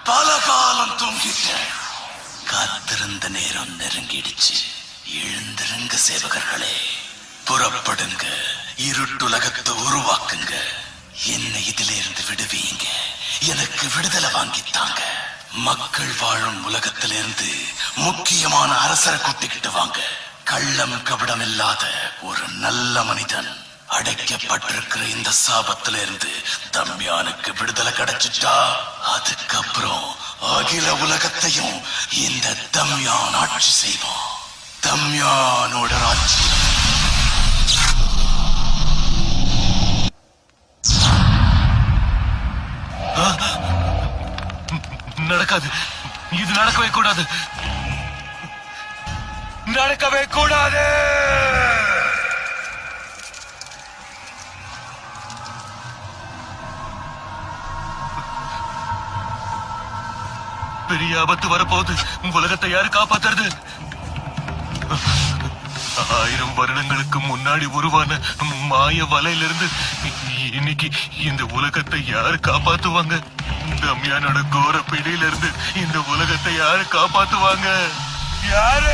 பல காலம் தூங்கிட்டேன். காத்திருந்த நேரம் நெருங்கிடுச்சு. எழுந்திருங்க சேவகர்களே, புறப்படுங்க. இருட்டுலகத்தை உருவாக்குங்க. என்னை இதிலிருந்து விடுவீங்க. எனக்கு விடுதலை வாங்கித்தாங்க. மக்கள் வாழும் உலகத்திலிருந்து முக்கியமான அரசரை கூட்டிக்கிட்டு வாங்க. கள்ளம் கபடம் இல்லாத ஒரு நல்ல மனிதன். அடைக்கப்பட்டிருக்கிற இந்த சாபத்திலிருந்து தம்யானுக்கு விடுதலை கிடைச்சிட்டா அதுக்கப்புறம் அகில உலகத்தையும் இந்த தம்யான் ஆட்சி செய்வான். தம்யானோட ராஜ்யம். நடக்காது. இது நடக்கவே கூடாது. நடக்கவே கூடாது. பெரிய ஆபத்து வரப்போகுது. உலகத்தை யாரு காப்பாத்துறது? 1000 வருடங்களுக்கு முன்னாடி உருவான மாய வலையிலிருந்து இன்னைக்கு இந்த உலகத்தை யாரு காப்பாத்துவாங்க? தம்யானோட கோர பிடியிலிருந்து இந்த உலகத்தை யாரு காப்பாத்துவாங்க? யாரு?